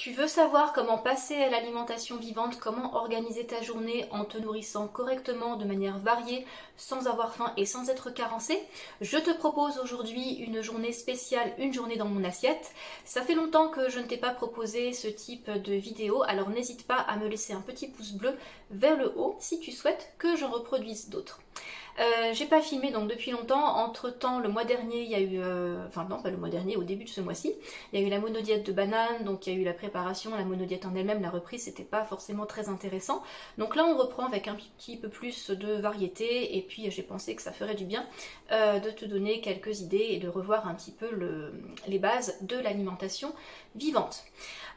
Tu veux savoir comment passer à l'alimentation vivante, comment organiser ta journée en te nourrissant correctement de manière variée, sans avoir faim et sans être carencé? Je te propose aujourd'hui une journée spéciale, une journée dans mon assiette. Ça fait longtemps que je ne t'ai pas proposé ce type de vidéo, alors n'hésite pas à me laisser un petit pouce bleu vers le haut si tu souhaites que j'en reproduise d'autres. J'ai pas filmé donc depuis longtemps. Entre temps, le mois dernier, il y a eu, enfin non pas le mois dernier, au début de ce mois-ci, il y a eu la monodiète de banane, donc il y a eu la préparation, la monodiète en elle-même, la reprise, c'était pas forcément très intéressant. Donc là, on reprend avec un petit peu plus de variété, et puis j'ai pensé que ça ferait du bien de te donner quelques idées et de revoir un petit peu les bases de l'alimentation vivante.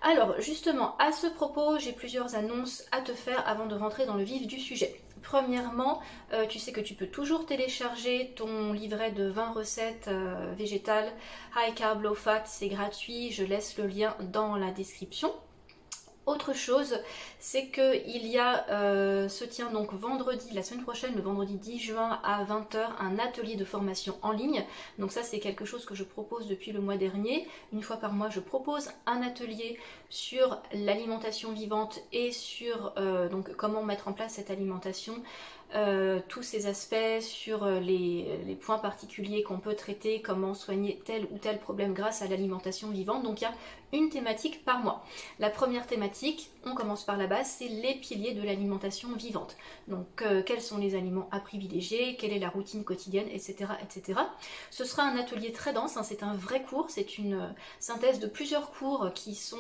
Alors justement, à ce propos, j'ai plusieurs annonces à te faire avant de rentrer dans le vif du sujet. Premièrement, tu sais que tu peux toujours télécharger ton livret de 20 recettes végétales, high carb, low fat, c'est gratuit, je laisse le lien dans la description. Autre chose, c'est qu'il y a, se tient donc vendredi, la semaine prochaine, le vendredi 10 juin à 20 h, un atelier de formation en ligne. Donc ça, c'est quelque chose que je propose depuis le mois dernier. Une fois par mois, je propose un atelier sur l'alimentation vivante et sur donc comment mettre en place cette alimentation. Tous ces aspects sur les points particuliers qu'on peut traiter, comment soigner tel ou tel problème grâce à l'alimentation vivante. Donc il y a une thématique par mois. La première thématique, on commence par la base, c'est les piliers de l'alimentation vivante. Donc quels sont les aliments à privilégier, quelle est la routine quotidienne, etc. etc. Ce sera un atelier très dense, hein, c'est un vrai cours, c'est une synthèse de plusieurs cours qui sont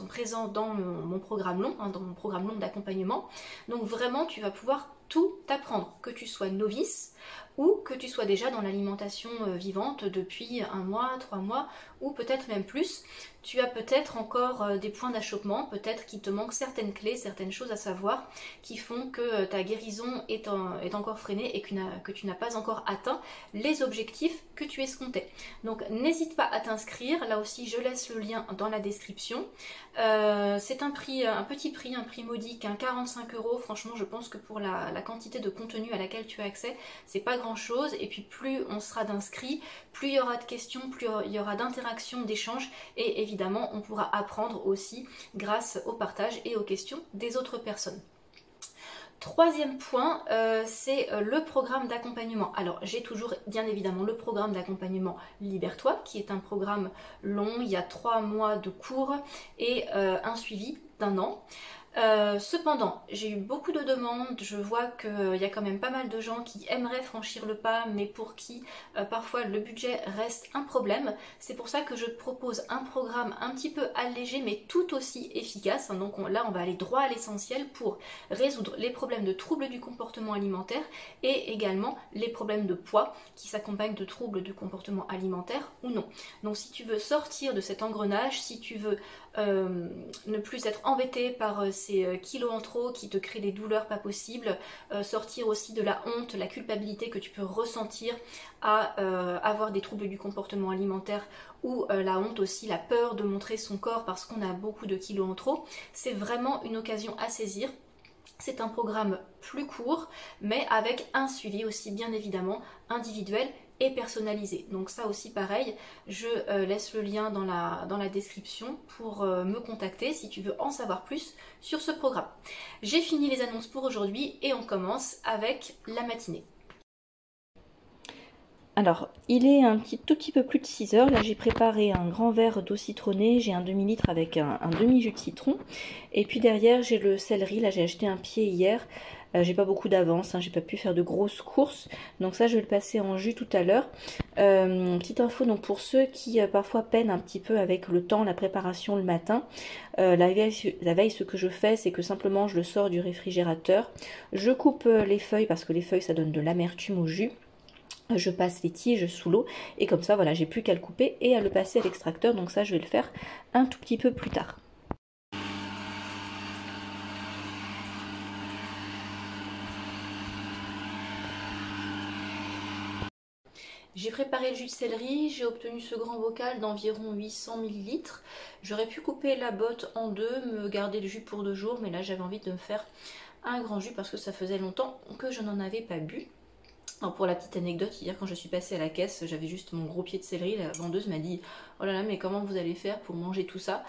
présents dans mon programme long, hein, dans mon programme long d'accompagnement. Donc vraiment, tu vas pouvoir tout apprendre, que tu sois novice ou que tu sois déjà dans l'alimentation vivante depuis 1 mois, 3 mois ou peut-être même plus. Tu as peut-être encore des points d'achoppement, peut-être qu'il te manque certaines clés, certaines choses à savoir qui font que ta guérison est encore freinée et que tu n'as pas encore atteint les objectifs que tu escomptais. Donc n'hésite pas à t'inscrire, là aussi je laisse le lien dans la description. C'est un petit prix, un prix modique, 45 €. Franchement, je pense que pour la quantité de contenu à laquelle tu as accès, c'est pas grand chose. Et puis plus on sera d'inscrits, plus il y aura de questions, plus il y aura d'interactions, d'échanges, et évidemment on pourra apprendre aussi grâce au partage et aux questions des autres personnes. Troisième point, c'est le programme d'accompagnement. Alors j'ai toujours bien évidemment le programme d'accompagnement Libère-toi, qui est un programme long, il y a 3 mois de cours et un suivi d'1 an. Cependant, j'ai eu beaucoup de demandes, je vois qu'il y a quand même pas mal de gens qui aimeraient franchir le pas, mais pour qui parfois le budget reste un problème. C'est pour ça que je propose un programme un petit peu allégé, mais tout aussi efficace. Donc là, on va aller droit à l'essentiel pour résoudre les problèmes de troubles du comportement alimentaire et également les problèmes de poids qui s'accompagnent de troubles du comportement alimentaire ou non. Donc si tu veux sortir de cet engrenage, si tu veux ne plus être embêté par ces kilos en trop qui te créent des douleurs pas possibles, sortir aussi de la honte, la culpabilité que tu peux ressentir à avoir des troubles du comportement alimentaire ou la honte aussi, la peur de montrer son corps parce qu'on a beaucoup de kilos en trop, c'est vraiment une occasion à saisir. C'est un programme plus court, mais avec un suivi aussi bien évidemment individuel et personnalisé. Donc ça aussi pareil, je laisse le lien dans la description pour me contacter si tu veux en savoir plus sur ce programme. J'ai fini les annonces pour aujourd'hui et on commence avec la matinée. Alors, il est tout petit peu plus de 6 h. Là, j'ai préparé un grand verre d'eau citronnée. J'ai un demi-litre avec un demi-jus de citron. Et puis derrière, j'ai le céleri. Là, j'ai acheté un pied hier. J'ai pas beaucoup d'avance, hein, j'ai pas pu faire de grosses courses. Donc ça, je vais le passer en jus tout à l'heure. Petite info, donc pour ceux qui parfois peinent un petit peu avec le temps, la préparation le matin. La veille, ce que je fais, c'est que simplement, je le sors du réfrigérateur. Je coupe les feuilles parce que les feuilles, ça donne de l'amertume au jus. Je passe les tiges sous l'eau et comme ça voilà, j'ai plus qu'à le couper et à le passer à l'extracteur. Donc ça, je vais le faire un tout petit peu plus tard. J'ai préparé le jus de céleri, j'ai obtenu ce grand bocal d'environ 800 ml. J'aurais pu couper la botte en deux, me garder le jus pour 2 jours, mais là j'avais envie de me faire un grand jus parce que ça faisait longtemps que je n'en avais pas bu. Alors pour la petite anecdote, hier quand je suis passée à la caisse, j'avais juste mon gros pied de céleri, la vendeuse m'a dit « Oh là là, mais comment vous allez faire pour manger tout ça ?»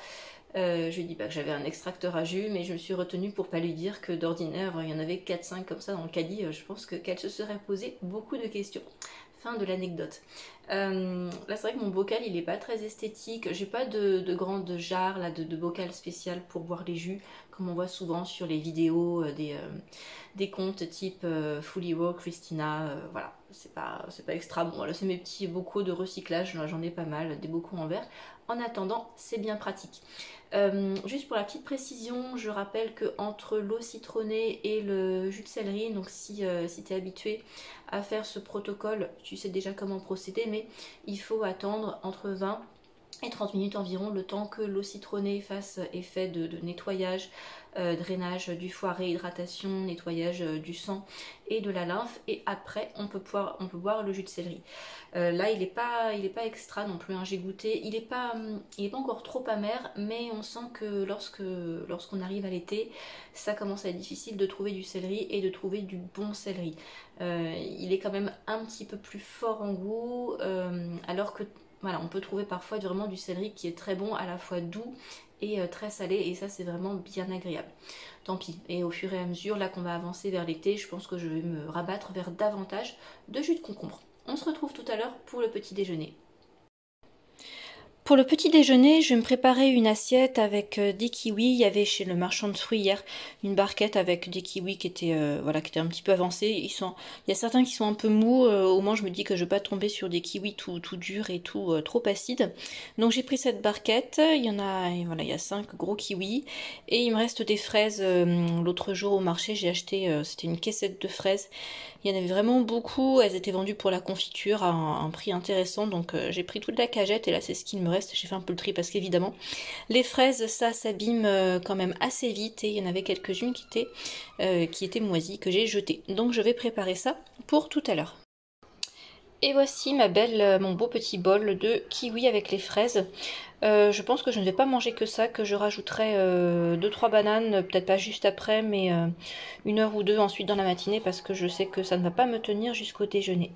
Je lui ai dit que j'avais un extracteur à jus, mais je me suis retenue pour pas lui dire que d'ordinaire il y en avait 4-5 comme ça dans le caddie. Je pense qu'elle se serait posé beaucoup de questions. Fin de l'anecdote. Là c'est vrai que mon bocal il est pas très esthétique, j'ai pas de grande jarre là, de bocal spécial pour boire les jus comme on voit souvent sur les vidéos des comptes type Fully Raw, Christina, voilà, c'est pas extra bon. Voilà, c'est mes petits bocaux de recyclage, j'en ai pas mal, des bocaux en verre. En attendant, c'est bien pratique. Juste pour la petite précision, je rappelle que entre l'eau citronnée et le jus de céleri, donc si tu es habitué à faire ce protocole, tu sais déjà comment procéder, mais il faut attendre entre 20 et 30 minutes environ, le temps que l'eau citronnée fasse effet de nettoyage, drainage du foie, réhydratation, nettoyage du sang et de la lymphe, et après on peut boire le jus de céleri. Là il est pas extra non plus, hein. J'ai goûté, il est pas encore trop amer, mais on sent que lorsqu'on arrive à l'été, ça commence à être difficile de trouver du céleri et de trouver du bon céleri. Il est quand même un petit peu plus fort en goût, alors que voilà, on peut trouver parfois vraiment du céleri qui est très bon, à la fois doux et très salé, et ça c'est vraiment bien agréable. Tant pis, et au fur et à mesure, là qu'on va avancer vers l'été, je pense que je vais me rabattre vers davantage de jus de concombre. On se retrouve tout à l'heure pour le petit déjeuner. Pour le petit déjeuner, je vais me préparer une assiette avec des kiwis. Il y avait chez le marchand de fruits hier une barquette avec des kiwis qui étaient qui étaient un petit peu avancés. Il y a certains qui sont un peu mous. Au moins, je me dis que je ne vais pas tomber sur des kiwis tout durs et tout trop acides. Donc j'ai pris cette barquette. Il y en a, voilà, il y a 5 gros kiwis et il me reste des fraises. L'autre jour au marché, j'ai acheté, c'était une caissette de fraises. Il y en avait vraiment beaucoup. Elles étaient vendues pour la confiture à un prix intéressant. Donc j'ai pris toute la cagette et là c'est ce qu'il me reste. J'ai fait un peu le tri parce qu'évidemment les fraises ça s'abîme quand même assez vite et il y en avait quelques-unes qui étaient moisies que j'ai jetées. Donc je vais préparer ça pour tout à l'heure. Et voici mon beau petit bol de kiwi avec les fraises. Je pense que je ne vais pas manger que ça, que je rajouterai 2-3 bananes, peut-être pas juste après, mais 1 heure ou 2 ensuite dans la matinée parce que je sais que ça ne va pas me tenir jusqu'au déjeuner.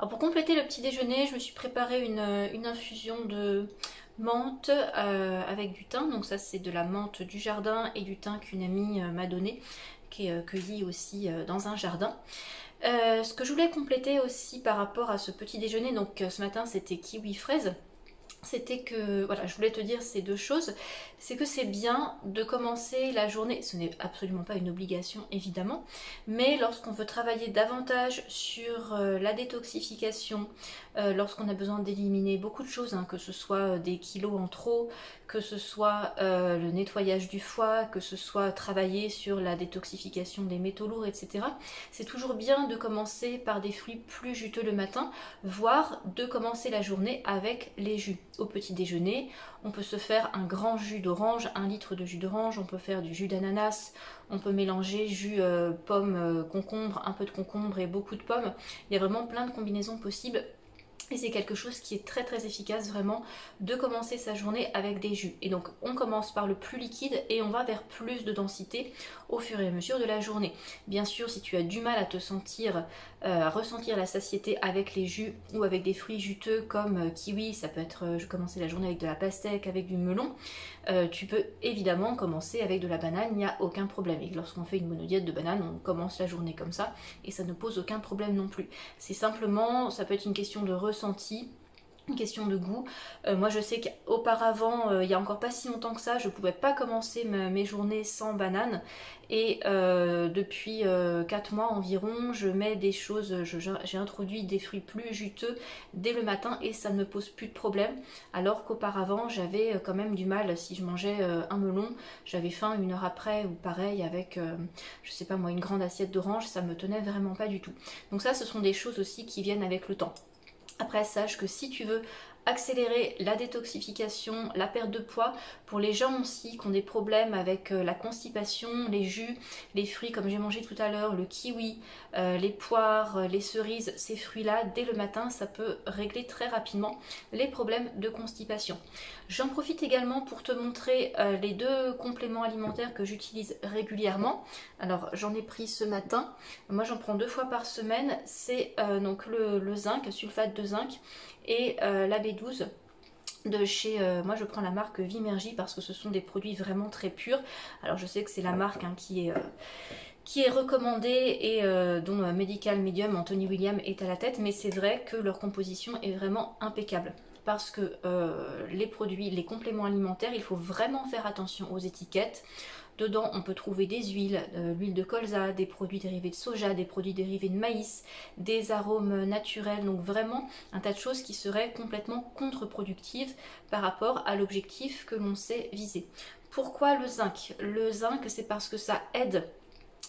Alors pour compléter le petit déjeuner, je me suis préparé une infusion de menthe avec du thym. Donc ça c'est de la menthe du jardin et du thym qu'une amie m'a donné, qui est cueilli aussi dans un jardin. Ce que je voulais compléter aussi par rapport à ce petit déjeuner, donc ce matin c'était kiwi fraise, c'était que, voilà, je voulais te dire ces 2 choses, c'est que c'est bien de commencer la journée, ce n'est absolument pas une obligation évidemment, mais lorsqu'on veut travailler davantage sur la détoxification, lorsqu'on a besoin d'éliminer beaucoup de choses, hein, que ce soit des kilos en trop, que ce soit le nettoyage du foie, que ce soit travailler sur la détoxification des métaux lourds, etc. C'est toujours bien de commencer par des fruits plus juteux le matin, voire de commencer la journée avec les jus. Au petit déjeuner, on peut se faire un grand jus d'orange, 1 litre de jus d'orange, on peut faire du jus d'ananas, on peut mélanger jus pomme, concombre, un peu de concombre et beaucoup de pommes. Il y a vraiment plein de combinaisons possibles. Et c'est quelque chose qui est très très efficace vraiment de commencer sa journée avec des jus. Et donc on commence par le plus liquide et on va vers plus de densité au fur et à mesure de la journée. Bien sûr, si tu as du mal à te sentir, à ressentir la satiété avec les jus ou avec des fruits juteux comme kiwi, ça peut être, je commençais la journée avec de la pastèque, avec du melon, tu peux évidemment commencer avec de la banane, il n'y a aucun problème. Et lorsqu'on fait une monodiète de banane, on commence la journée comme ça et ça ne pose aucun problème non plus. C'est simplement, ça peut être une question de ressenti, une question de goût. Moi je sais qu'auparavant, il y a encore pas si longtemps que ça, je pouvais pas commencer mes journées sans banane. Et depuis 4 mois environ, je mets des choses, j'ai introduit des fruits plus juteux dès le matin et ça ne me pose plus de problème. Alors qu'auparavant, j'avais quand même du mal, si je mangeais un melon, j'avais faim 1 heure après, ou pareil avec, je sais pas moi, une grande assiette d'orange, ça me tenait vraiment pas du tout. Donc ça, ce sont des choses aussi qui viennent avec le temps. Après, sache que si tu veux accélérer la détoxification, la perte de poids. Pour les gens aussi qui ont des problèmes avec la constipation, les jus, les fruits comme j'ai mangé tout à l'heure, le kiwi, les poires, les cerises, ces fruits-là, dès le matin, ça peut régler très rapidement les problèmes de constipation. J'en profite également pour te montrer les deux compléments alimentaires que j'utilise régulièrement. Alors j'en ai pris ce matin, moi j'en prends 2 fois par semaine, c'est donc le zinc, sulfate de zinc et la B12 de chez, moi je prends la marque Vimergy parce que ce sont des produits vraiment très purs. Alors je sais que c'est la marque qui est recommandée et dont Medical Medium, Anthony William est à la tête, mais c'est vrai que leur composition est vraiment impeccable. Parce que les produits, les compléments alimentaires, il faut vraiment faire attention aux étiquettes. Dedans, on peut trouver des huiles, l'huile de colza, des produits dérivés de soja, des produits dérivés de maïs, des arômes naturels. Donc vraiment, un tas de choses qui seraient complètement contre-productives par rapport à l'objectif que l'on sait viser. Pourquoi le zinc? Le zinc, c'est parce que ça aide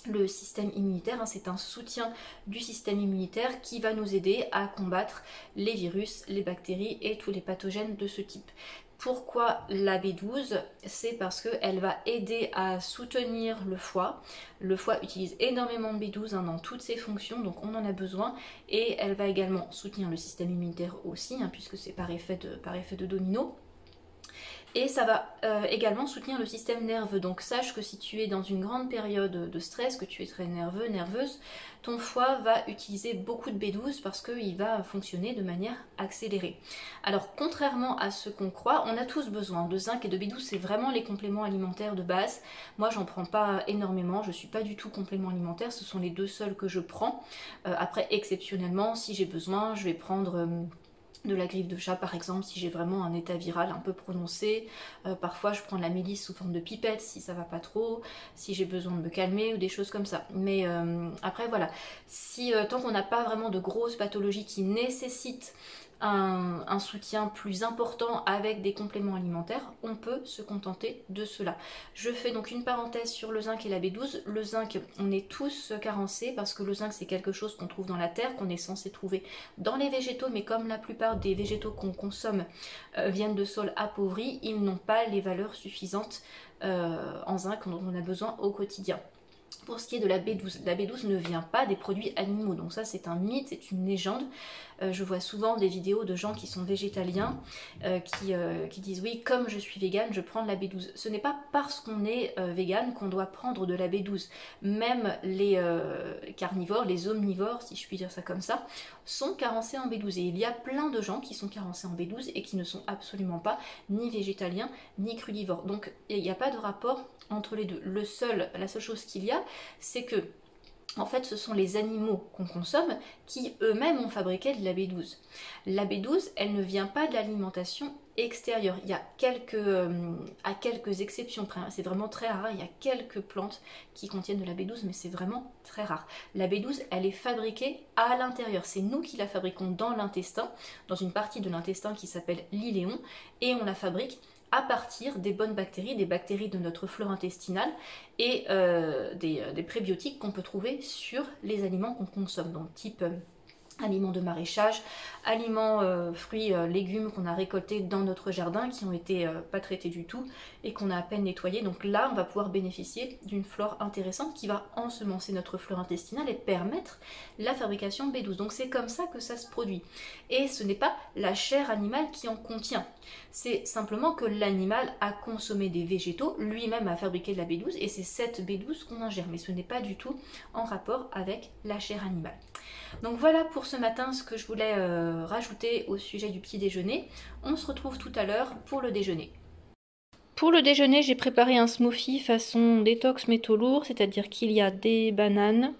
le système immunitaire, c'est un soutien du système immunitaire qui va nous aider à combattre les virus, les bactéries et tous les pathogènes de ce type. Pourquoi la B12? C'est parce qu'elle va aider à soutenir le foie. Le foie utilise énormément de B12 dans toutes ses fonctions, donc on en a besoin. Et elle va également soutenir le système immunitaire aussi, puisque c'est par effet de domino. Et ça va également soutenir le système nerveux. Donc sache que si tu es dans une grande période de stress, que tu es très nerveux, nerveuse, ton foie va utiliser beaucoup de B12 parce qu'il va fonctionner de manière accélérée. Alors contrairement à ce qu'on croit, on a tous besoin de zinc et de B12, c'est vraiment les compléments alimentaires de base. Moi j'en prends pas énormément, je suis pas du tout complément alimentaire, ce sont les 2 seuls que je prends. Après exceptionnellement, si j'ai besoin, je vais prendre de la griffe de chat par exemple si j'ai vraiment un état viral un peu prononcé. Parfois je prends de la mélisse sous forme de pipette si ça va pas trop, si j'ai besoin de me calmer ou des choses comme ça. Mais après voilà, si tant qu'on n'a pas vraiment de grosses pathologies qui nécessitent un soutien plus important avec des compléments alimentaires, on peut se contenter de cela. Je fais donc une parenthèse sur le zinc et la B12. Le zinc, on est tous carencés parce que le zinc c'est quelque chose qu'on trouve dans la terre, qu'on est censé trouver dans les végétaux, mais comme la plupart des végétaux qu'on consomme viennent de sols appauvris, ils n'ont pas les valeurs suffisantes en zinc dont on a besoin au quotidien. Pour ce qui est de la B12 ne vient pas des produits animaux, donc ça c'est un mythe, c'est une légende. Je vois souvent des vidéos de gens qui sont végétaliens qui disent oui, comme je suis végane, je prends de la B12. Ce n'est pas parce qu'on est végane qu'on doit prendre de la B12. Même les carnivores, les omnivores, si je puis dire ça comme ça, sont carencés en B12. Et il y a plein de gens qui sont carencés en B12 et qui ne sont absolument pas ni végétaliens ni crudivores. Donc il n'y a pas de rapport entre les deux. La seule chose qu'il y a, c'est que en fait, ce sont les animaux qu'on consomme qui eux-mêmes ont fabriqué de la B12. La B12, elle ne vient pas de l'alimentation extérieure. Il y a à quelques exceptions près, c'est vraiment très rare. Il y a quelques plantes qui contiennent de la B12, mais c'est vraiment très rare. La B12, elle est fabriquée à l'intérieur. C'est nous qui la fabriquons dans l'intestin, dans une partie de l'intestin qui s'appelle l'iléon, et on la fabrique à partir des bonnes bactéries, des bactéries de notre flore intestinale et des prébiotiques qu'on peut trouver sur les aliments qu'on consomme, donc type aliments de maraîchage, aliments, fruits, légumes qu'on a récoltés dans notre jardin qui ont été pas traités du tout et qu'on a à peine nettoyés. Donc là, on va pouvoir bénéficier d'une flore intéressante qui va ensemencer notre flore intestinale et permettre la fabrication de B12. Donc c'est comme ça que ça se produit. Et ce n'est pas la chair animale qui en contient. C'est simplement que l'animal a consommé des végétaux, lui-même a fabriqué de la B12 et c'est cette B12 qu'on ingère. Mais ce n'est pas du tout en rapport avec la chair animale. Donc voilà pour ce matin ce que je voulais rajouter au sujet du petit déjeuner. On se retrouve tout à l'heure pour le déjeuner. Pour le déjeuner, j'ai préparé un smoothie façon détox métaux lourds, c'est-à-dire qu'il y a des bananes,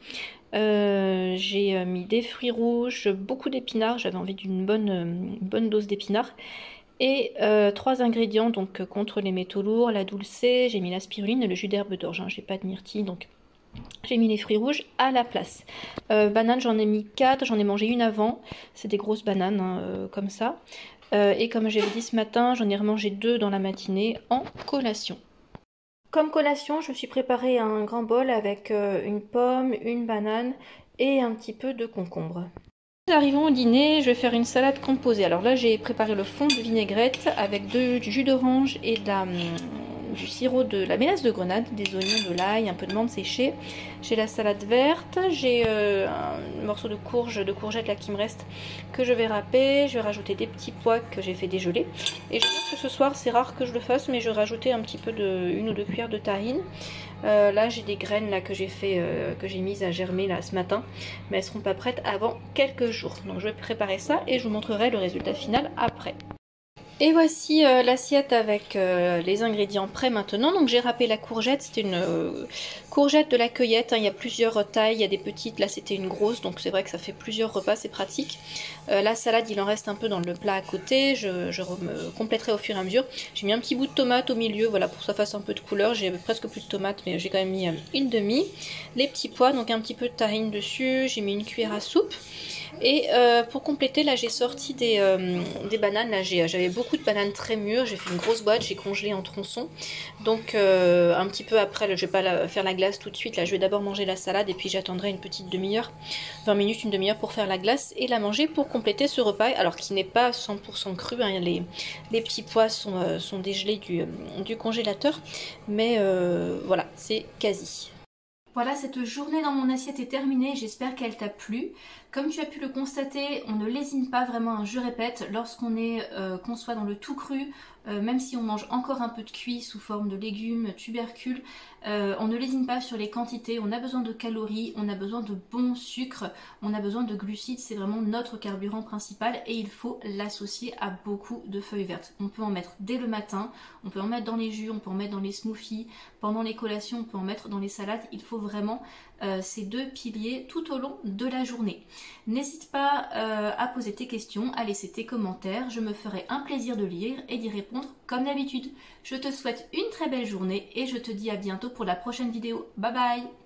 j'ai mis des fruits rouges, beaucoup d'épinards, j'avais envie d'une bonne dose d'épinards, et 3 ingrédients donc contre les métaux lourds, la dulcée, j'ai mis la spiruline et le jus d'herbe d'orge, j'ai pas de myrtille donc j'ai mis les fruits rouges à la place. Bananes, j'en ai mis 4, j'en ai mangé une avant. C'est des grosses bananes comme ça. Et comme j'avais dit ce matin, j'en ai remangé 2 dans la matinée en collation. Comme collation, je me suis préparé un grand bol avec une pomme, une banane et un petit peu de concombre. Arrivons au dîner, je vais faire une salade composée. Alors là, j'ai préparé le fond de vinaigrette avec du jus d'orange et du sirop de la mélasse de grenade, des oignons, de l'ail, un peu de menthe séchée. J'ai la salade verte, j'ai un morceau de courgette là qui me reste que je vais râper. Je vais rajouter des petits pois que j'ai fait dégeler. Et je pense que ce soir, c'est rare que je le fasse, mais je vais rajouter un petit peu une ou deux cuillères de tahine. Là j'ai des graines là que j'ai mises à germer là ce matin, mais elles seront pas prêtes avant quelques jours. Donc je vais préparer ça et je vous montrerai le résultat final après. Et voici l'assiette avec les ingrédients prêts maintenant. Donc j'ai râpé la courgette, c'était une courgette de la cueillette, hein. Il y a plusieurs tailles, il y a des petites, là c'était une grosse, donc c'est vrai que ça fait plusieurs repas, c'est pratique. La salade, il en reste un peu dans le plat à côté, je me compléterai au fur et à mesure. J'ai mis un petit bout de tomate au milieu, voilà, pour que ça fasse un peu de couleur. J'ai presque plus de tomates, mais j'ai quand même mis une demi. Les petits pois, donc un petit peu de tahine dessus, j'ai mis une cuillère à soupe. Et pour compléter, là j'ai sorti des bananes, là j'avais beaucoup de bananes très mûres, j'ai fait une grosse boîte, j'ai congelé en tronçons. Donc un petit peu après, là, je vais pas faire la glace tout de suite, là je vais d'abord manger la salade et puis j'attendrai une petite demi-heure, 20 minutes, une demi-heure pour faire la glace et la manger pour compléter ce repas, alors qui n'est pas 100% cru, hein. Les petits pois sont dégelés du congélateur, mais voilà, c'est quasi. Voilà, cette journée dans mon assiette est terminée, j'espère qu'elle t'a plu. Comme tu as pu le constater, on ne lésine pas vraiment, hein, je répète, qu'on soit dans le tout cru, même si on mange encore un peu de cuit sous forme de légumes, tubercules, on ne lésine pas sur les quantités, on a besoin de calories, on a besoin de bons sucres, on a besoin de glucides, c'est vraiment notre carburant principal et il faut l'associer à beaucoup de feuilles vertes. On peut en mettre dès le matin, on peut en mettre dans les jus, on peut en mettre dans les smoothies, pendant les collations, on peut en mettre dans les salades, il faut vraiment ces deux piliers tout au long de la journée. N'hésite pas à poser tes questions, à laisser tes commentaires, je me ferai un plaisir de lire et d'y répondre comme d'habitude. Je te souhaite une très belle journée et je te dis à bientôt pour la prochaine vidéo. Bye bye!